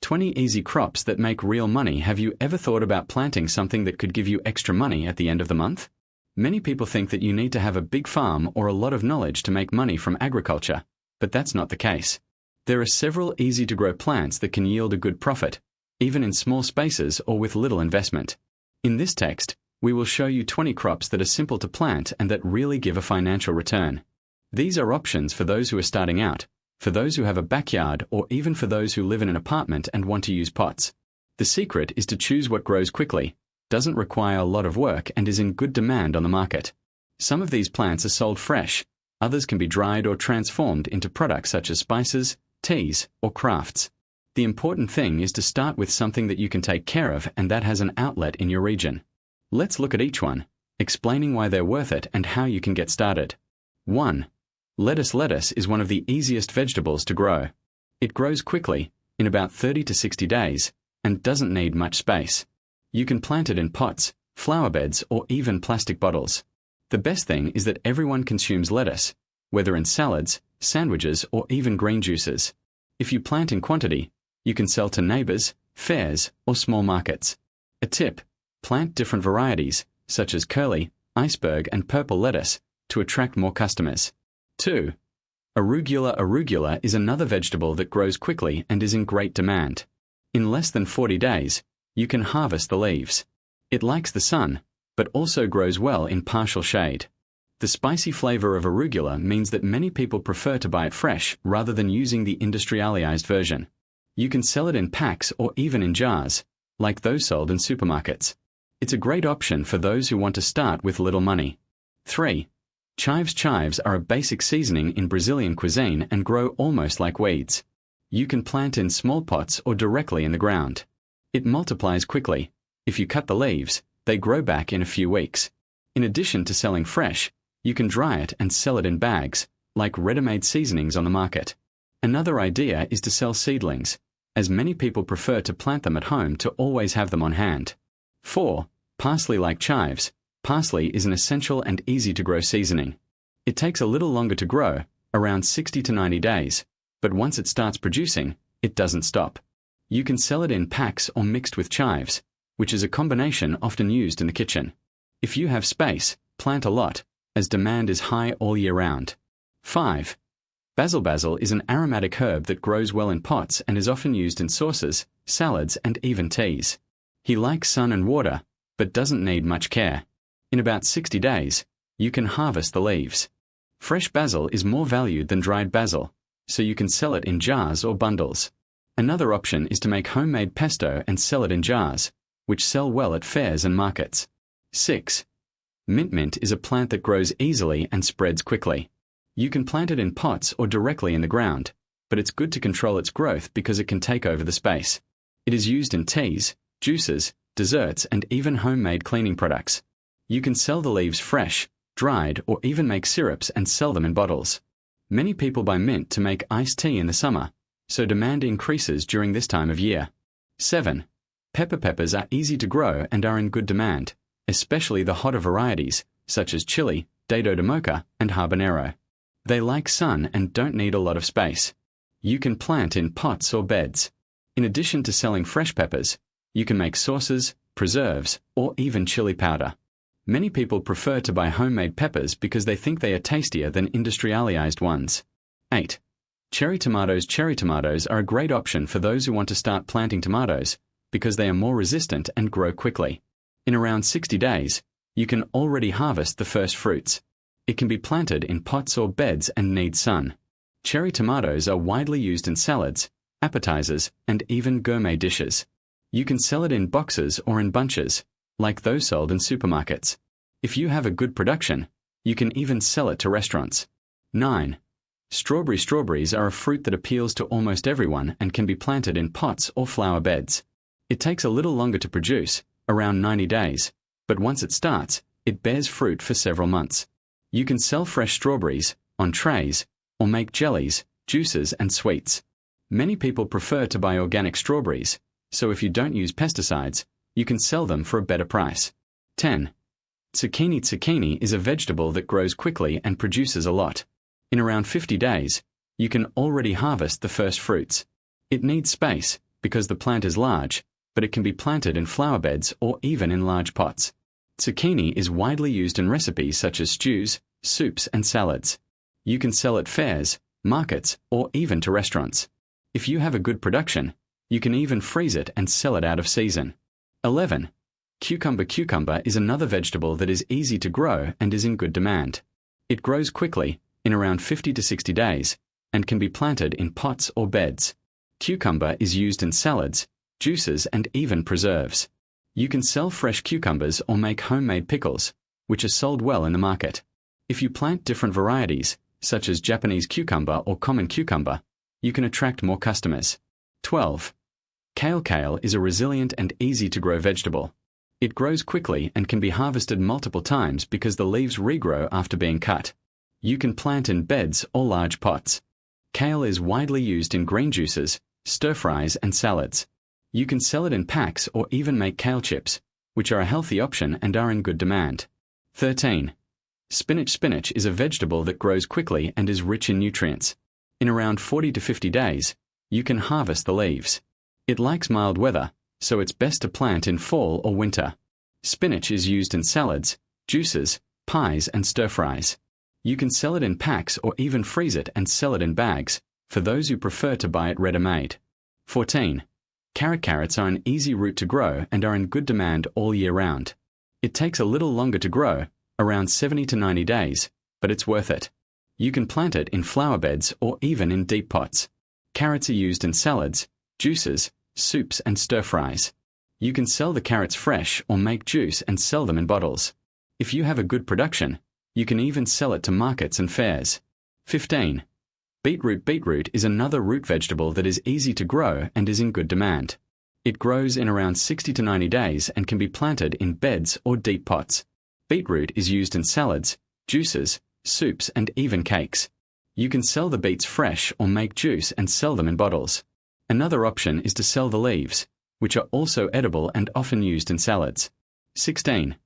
20 easy crops that make real money. Have you ever thought about planting something that could give you extra money at the end of the month? Many people think that you need to have a big farm or a lot of knowledge to make money from agriculture, but that's not the case. There are several easy-to-grow plants that can yield a good profit, even in small spaces or with little investment. In this text, we will show you 20 crops that are simple to plant and that really give a financial return. These are options for those who are starting out, for those who have a backyard, or even for those who live in an apartment and want to use pots. The secret is to choose what grows quickly, doesn't require a lot of work, and is in good demand on the market. Some of these plants are sold fresh, others can be dried or transformed into products such as spices, teas, or crafts. The important thing is to start with something that you can take care of and that has an outlet in your region. Let's look at each one, explaining why they're worth it and how you can get started. 1. Lettuce. Lettuce is one of the easiest vegetables to grow. It grows quickly, in about 30 to 60 days, and doesn't need much space. You can plant it in pots, flower beds, or even plastic bottles. The best thing is that everyone consumes lettuce, whether in salads, sandwiches, or even green juices. If you plant in quantity, you can sell to neighbors, fairs, or small markets. A tip: plant different varieties, such as curly, iceberg, and purple lettuce, to attract more customers. 2. Arugula. Arugula is another vegetable that grows quickly and is in great demand. In less than 40 days, you can harvest the leaves. It likes the sun, but also grows well in partial shade. The spicy flavor of arugula means that many people prefer to buy it fresh rather than using the industrialized version. You can sell it in packs or even in jars, like those sold in supermarkets. It's a great option for those who want to start with little money. 3. Chives. Chives are a basic seasoning in Brazilian cuisine and grow almost like weeds. You can plant in small pots or directly in the ground. It multiplies quickly. If you cut the leaves, they grow back in a few weeks. In addition to selling fresh, you can dry it and sell it in bags, like ready-made seasonings on the market. Another idea is to sell seedlings, as many people prefer to plant them at home to always have them on hand. 4. Parsley. Like chives, parsley is an essential and easy-to-grow seasoning. It takes a little longer to grow, around 60 to 90 days, but once it starts producing, it doesn't stop. You can sell it in packs or mixed with chives, which is a combination often used in the kitchen. If you have space, plant a lot, as demand is high all year round. 5. Basil. Basil is an aromatic herb that grows well in pots and is often used in sauces, salads, and even teas. He likes sun and water, but doesn't need much care. In about 60 days, you can harvest the leaves. Fresh basil is more valued than dried basil, so you can sell it in jars or bundles. Another option is to make homemade pesto and sell it in jars, which sell well at fairs and markets. 6. Mint. Mint is a plant that grows easily and spreads quickly. You can plant it in pots or directly in the ground, but it's good to control its growth because it can take over the space. It is used in teas, juices, desserts, and even homemade cleaning products. You can sell the leaves fresh, dried, or even make syrups and sell them in bottles. Many people buy mint to make iced tea in the summer, so demand increases during this time of year. 7. Pepper. Peppers are easy to grow and are in good demand, especially the hotter varieties, such as chili, dedo de mocha, and habanero. They like sun and don't need a lot of space. You can plant in pots or beds. In addition to selling fresh peppers, you can make sauces, preserves, or even chili powder. Many people prefer to buy homemade peppers because they think they are tastier than industrialized ones. 8. Cherry tomatoes. Cherry tomatoes are a great option for those who want to start planting tomatoes because they are more resistant and grow quickly. In around 60 days, you can already harvest the first fruits. It can be planted in pots or beds and needs sun. Cherry tomatoes are widely used in salads, appetizers, and even gourmet dishes. You can sell it in boxes or in bunches, like those sold in supermarkets. If you have a good production, you can even sell it to restaurants. 9. Strawberry. Strawberries are a fruit that appeals to almost everyone and can be planted in pots or flower beds. It takes a little longer to produce, around 90 days, but once it starts, it bears fruit for several months. You can sell fresh strawberries, on trays, or make jellies, juices, and sweets. Many people prefer to buy organic strawberries, so if you don't use pesticides, you can sell them for a better price. 10. Zucchini. Zucchini is a vegetable that grows quickly and produces a lot. In around 50 days, you can already harvest the first fruits. It needs space, because the plant is large, but it can be planted in flower beds or even in large pots. Zucchini is widely used in recipes such as stews, soups, and salads. You can sell at fairs, markets, or even to restaurants. If you have a good production, you can even freeze it and sell it out of season. 11. Cucumber. Cucumber is another vegetable that is easy to grow and is in good demand. It grows quickly, in around 50 to 60 days, and can be planted in pots or beds. Cucumber is used in salads, juices, and even preserves. You can sell fresh cucumbers or make homemade pickles, which are sold well in the market. If you plant different varieties, such as Japanese cucumber or common cucumber, you can attract more customers. 12. Kale. Kale is a resilient and easy to grow vegetable. It grows quickly and can be harvested multiple times because the leaves regrow after being cut. You can plant in beds or large pots. Kale is widely used in green juices, stir-fries, and salads. You can sell it in packs or even make kale chips, which are a healthy option and are in good demand. 13. Spinach. Spinach is a vegetable that grows quickly and is rich in nutrients. In around 40 to 50 days, you can harvest the leaves. It likes mild weather, so it's best to plant in fall or winter. Spinach is used in salads, juices, pies, and stir-fries. You can sell it in packs or even freeze it and sell it in bags, for those who prefer to buy it ready-made. 14. Carrot. Carrots are an easy root to grow and are in good demand all year round. It takes a little longer to grow, around 70 to 90 days, but it's worth it. You can plant it in flower beds or even in deep pots. Carrots are used in salads, juices, soups, and stir-fries. You can sell the carrots fresh or make juice and sell them in bottles. If you have a good production, you can even sell it to markets and fairs. 15. Beetroot. Beetroot is another root vegetable that is easy to grow and is in good demand. It grows in around 60 to 90 days and can be planted in beds or deep pots. Beetroot is used in salads, juices, soups, and even cakes. You can sell the beets fresh or make juice and sell them in bottles. Another option is to sell the leaves, which are also edible and often used in salads. 16.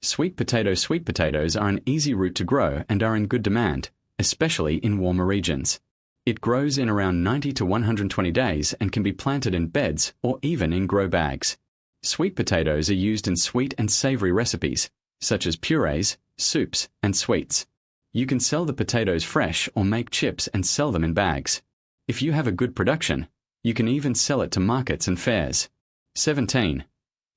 Sweet potato. Sweet potatoes are an easy root to grow and are in good demand, especially in warmer regions. It grows in around 90 to 120 days and can be planted in beds or even in grow bags. Sweet potatoes are used in sweet and savory recipes, such as purees, soups, and sweets. You can sell the potatoes fresh or make chips and sell them in bags. If you have a good production, you can even sell it to markets and fairs. 17.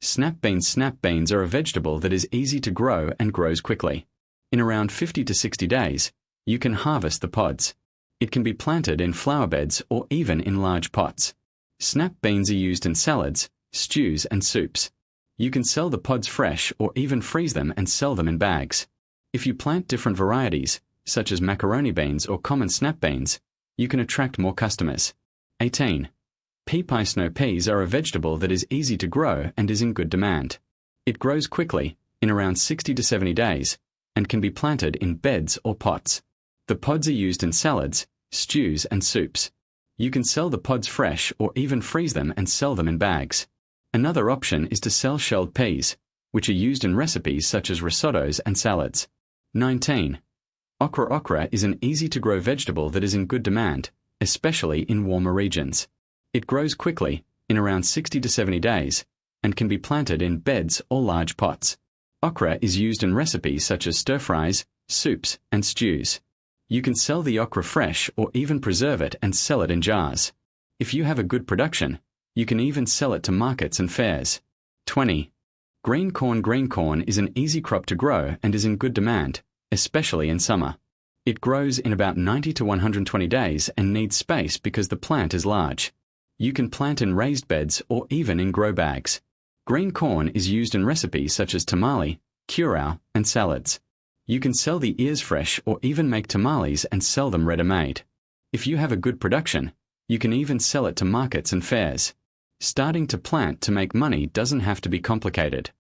Snap beans. Snap beans are a vegetable that is easy to grow and grows quickly. In around 50 to 60 days, you can harvest the pods. It can be planted in flower beds or even in large pots. Snap beans are used in salads, stews, and soups. You can sell the pods fresh or even freeze them and sell them in bags. If you plant different varieties, such as macaroni beans or common snap beans, you can attract more customers. 18. Pea pie. Snow peas are a vegetable that is easy to grow and is in good demand. It grows quickly, in around 60 to 70 days, and can be planted in beds or pots. The pods are used in salads, stews, and soups. You can sell the pods fresh or even freeze them and sell them in bags. Another option is to sell shelled peas, which are used in recipes such as risottos and salads. 19. Okra. Okra is an easy-to-grow vegetable that is in good demand, especially in warmer regions. It grows quickly, in around 60 to 70 days, and can be planted in beds or large pots. Okra is used in recipes such as stir-fries, soups, and stews. You can sell the okra fresh or even preserve it and sell it in jars. If you have a good production, you can even sell it to markets and fairs. 20. Green corn. Green corn is an easy crop to grow and is in good demand, especially in summer. It grows in about 90 to 120 days and needs space because the plant is large. You can plant in raised beds or even in grow bags. Green corn is used in recipes such as tamale, curao, and salads. You can sell the ears fresh or even make tamales and sell them ready-made. If you have a good production, you can even sell it to markets and fairs. Starting to plant to make money doesn't have to be complicated.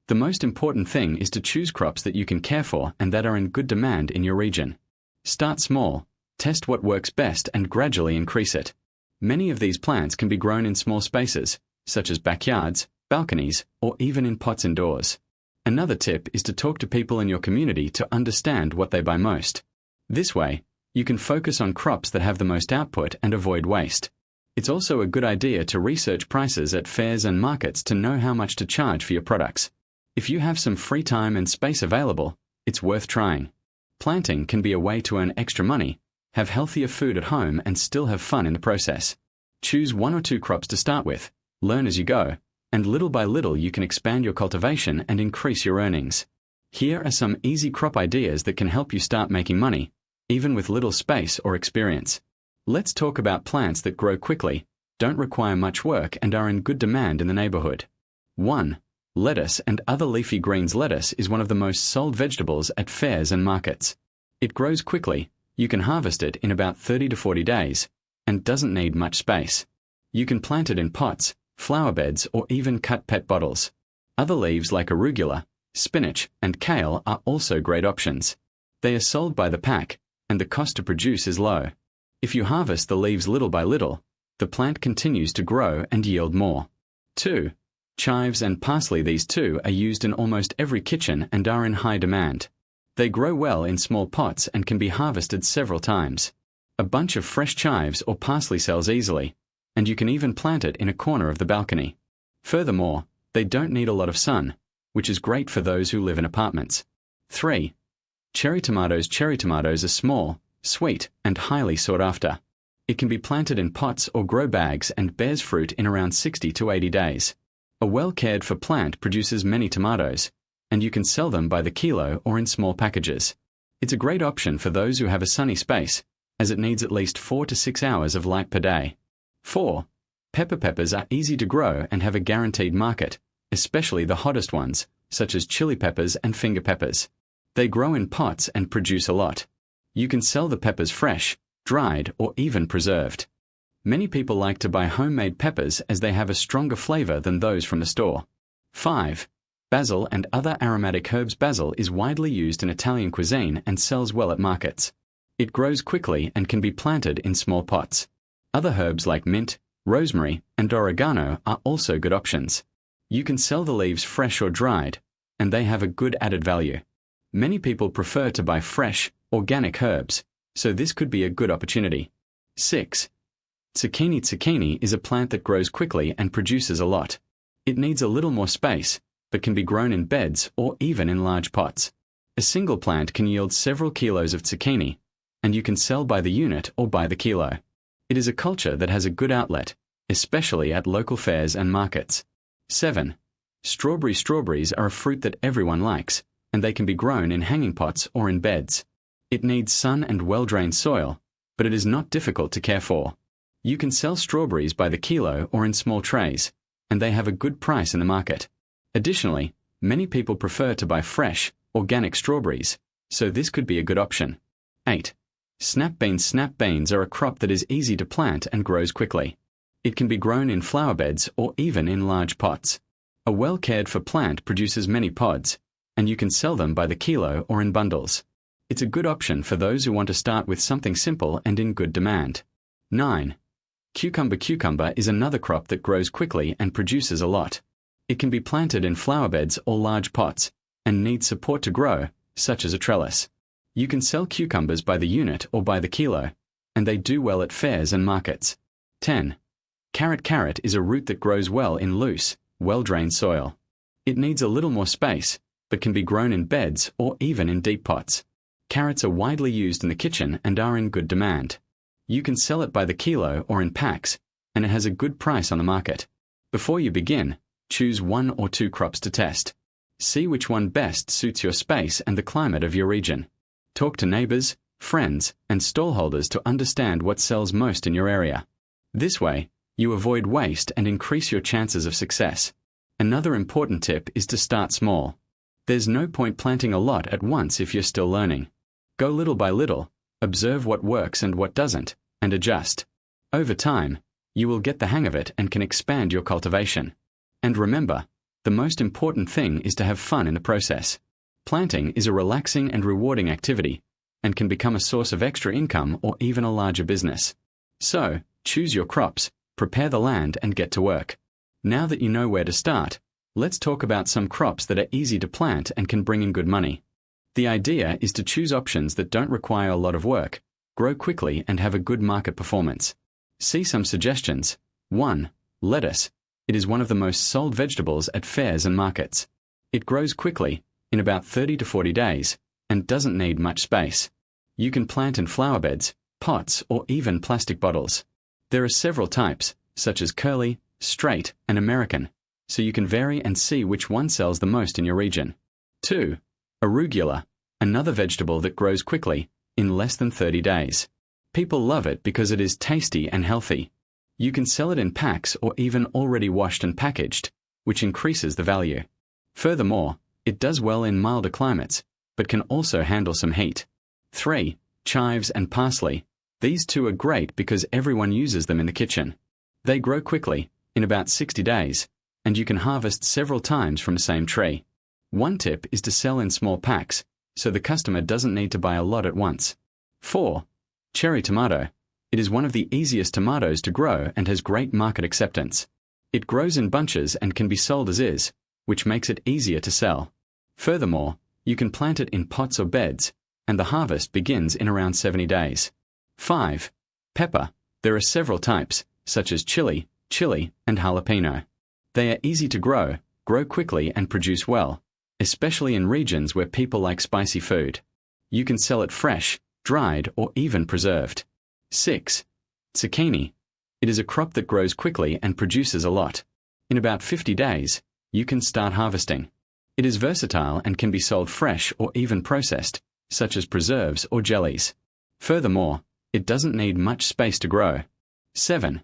The most important thing is to choose crops that you can care for and that are in good demand in your region. Start small, test what works best, and gradually increase it. Many of these plants can be grown in small spaces, such as backyards, balconies, or even in pots indoors. Another tip is to talk to people in your community to understand what they buy most. This way, you can focus on crops that have the most output and avoid waste. It's also a good idea to research prices at fairs and markets to know how much to charge for your products. If you have some free time and space available, it's worth trying. Planting can be a way to earn extra money, have healthier food at home, and still have fun in the process. Choose 1 or 2 crops to start with, learn as you go, and little by little you can expand your cultivation and increase your earnings. Here are some easy crop ideas that can help you start making money, even with little space or experience. Let's talk about plants that grow quickly, don't require much work, and are in good demand in the neighborhood. 1. Lettuce and other leafy greens. Lettuce is one of the most sold vegetables at fairs and markets. It grows quickly, you can harvest it in about 30 to 40 days, and doesn't need much space. You can plant it in pots, flower beds, or even cut pet bottles. Other leaves like arugula, spinach, and kale are also great options. They are sold by the pack, and the cost to produce is low. If you harvest the leaves little by little, the plant continues to grow and yield more. 2. Chives and parsley. These two are used in almost every kitchen and are in high demand. They grow well in small pots and can be harvested several times. A bunch of fresh chives or parsley sells easily, and you can even plant it in a corner of the balcony. Furthermore, they don't need a lot of sun, which is great for those who live in apartments. 3. Cherry tomatoes. Cherry tomatoes are small, sweet, and highly sought after. It can be planted in pots or grow bags and bears fruit in around 60 to 80 days. A well-cared-for plant produces many tomatoes, and you can sell them by the kilo or in small packages. It's a great option for those who have a sunny space, as it needs at least 4 to 6 hours of light per day. 4. Pepper. Peppers are easy to grow and have a guaranteed market, especially the hottest ones, such as chili peppers and finger peppers. They grow in pots and produce a lot. You can sell the peppers fresh, dried, or even preserved. Many people like to buy homemade peppers as they have a stronger flavor than those from the store. 5. Basil and other aromatic herbs. Basil is widely used in Italian cuisine and sells well at markets. It grows quickly and can be planted in small pots. Other herbs like mint, rosemary, and oregano are also good options. You can sell the leaves fresh or dried, and they have a good added value. Many people prefer to buy fresh, organic herbs, so this could be a good opportunity. 6. Zucchini. Zucchini is a plant that grows quickly and produces a lot. It needs a little more space, but can be grown in beds or even in large pots. A single plant can yield several kilos of zucchini, and you can sell by the unit or by the kilo. It is a culture that has a good outlet, especially at local fairs and markets. 7. Strawberries. Strawberries are a fruit that everyone likes, and they can be grown in hanging pots or in beds. It needs sun and well-drained soil, but it is not difficult to care for. You can sell strawberries by the kilo or in small trays, and they have a good price in the market. Additionally, many people prefer to buy fresh, organic strawberries, so this could be a good option. 8. Snap beans. Snap beans are a crop that is easy to plant and grows quickly. It can be grown in flower beds or even in large pots. A well-cared-for plant produces many pods, and you can sell them by the kilo or in bundles. It's a good option for those who want to start with something simple and in good demand. 9. Cucumber. Cucumber is another crop that grows quickly and produces a lot. It can be planted in flower beds or large pots, and needs support to grow, such as a trellis. You can sell cucumbers by the unit or by the kilo, and they do well at fairs and markets. 10. Carrot. Carrot is a root that grows well in loose, well-drained soil. It needs a little more space, but can be grown in beds or even in deep pots. Carrots are widely used in the kitchen and are in good demand. You can sell it by the kilo or in packs, and it has a good price on the market. Before you begin, choose 1 or 2 crops to test. See which one best suits your space and the climate of your region. Talk to neighbors, friends, and stallholders to understand what sells most in your area. This way, you avoid waste and increase your chances of success. Another important tip is to start small. There's no point planting a lot at once if you're still learning. Go little by little, observe what works and what doesn't, and adjust. Over time, you will get the hang of it and can expand your cultivation. And remember, the most important thing is to have fun in the process. Planting is a relaxing and rewarding activity, and can become a source of extra income or even a larger business. So, choose your crops, prepare the land, and get to work. Now that you know where to start, let's talk about some crops that are easy to plant and can bring in good money. The idea is to choose options that don't require a lot of work, grow quickly, and have a good market performance. See some suggestions. 1. Lettuce. It is one of the most sold vegetables at fairs and markets. It grows quickly, in about 30 to 40 days, and doesn't need much space. You can plant in flower beds, pots, or even plastic bottles. There are several types, such as curly, straight, and American, so you can vary and see which one sells the most in your region. 2. Arugula, another vegetable that grows quickly, in less than 30 days. People love it because it is tasty and healthy. You can sell it in packs or even already washed and packaged, which increases the value. Furthermore, it does well in milder climates, but can also handle some heat. 3. Chives and parsley. These two are great because everyone uses them in the kitchen. They grow quickly, in about 60 days, and you can harvest several times from the same tree. One tip is to sell in small packs, so the customer doesn't need to buy a lot at once. 4. Cherry tomato. It is one of the easiest tomatoes to grow and has great market acceptance. It grows in bunches and can be sold as is, which makes it easier to sell. Furthermore, you can plant it in pots or beds, and the harvest begins in around 70 days. 5. Pepper. There are several types, such as chili, and jalapeno. They are easy to grow quickly and produce well, especially in regions where people like spicy food. You can sell it fresh, dried, or even preserved. 6. Zucchini. It is a crop that grows quickly and produces a lot. In about 50 days, you can start harvesting. It is versatile and can be sold fresh or even processed, such as preserves or jellies. Furthermore, it doesn't need much space to grow. 7.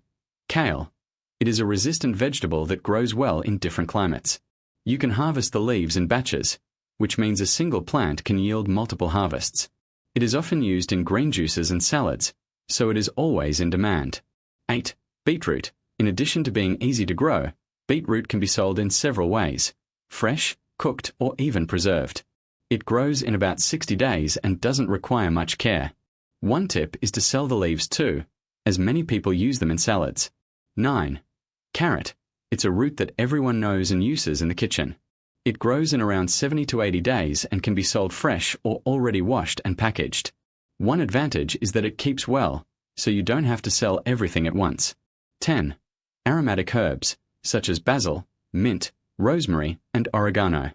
Kale. It is a resistant vegetable that grows well in different climates. You can harvest the leaves in batches, which means a single plant can yield multiple harvests. It is often used in green juices and salads, so it is always in demand. 8. Beetroot. In addition to being easy to grow, beetroot can be sold in several ways: fresh, cooked, or even preserved. It grows in about 60 days and doesn't require much care. One tip is to sell the leaves too, as many people use them in salads. 9. Carrot. It's a root that everyone knows and uses in the kitchen. It grows in around 70 to 80 days and can be sold fresh or already washed and packaged. One advantage is that it keeps well, so you don't have to sell everything at once. 10. Aromatic herbs, such as basil, mint, rosemary, and oregano.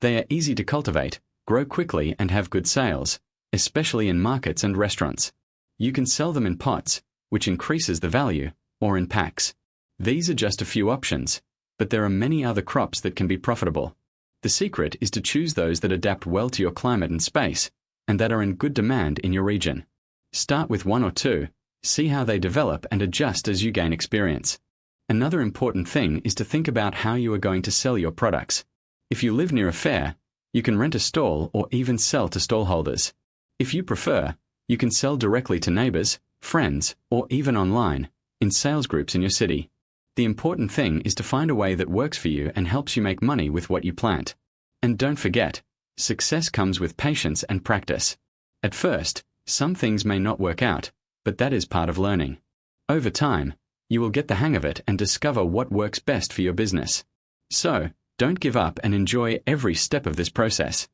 They are easy to cultivate, grow quickly, and have good sales, especially in markets and restaurants. You can sell them in pots, which increases the value, or in packs. These are just a few options, but there are many other crops that can be profitable. The secret is to choose those that adapt well to your climate and space, and that are in good demand in your region. Start with one or two, see how they develop, and adjust as you gain experience. Another important thing is to think about how you are going to sell your products. If you live near a fair, you can rent a stall or even sell to stallholders. If you prefer, you can sell directly to neighbors, friends, or even online, in sales groups in your city. The important thing is to find a way that works for you and helps you make money with what you plant. And don't forget, success comes with patience and practice. At first, some things may not work out, but that is part of learning. Over time, you will get the hang of it and discover what works best for your business. So, don't give up and enjoy every step of this process.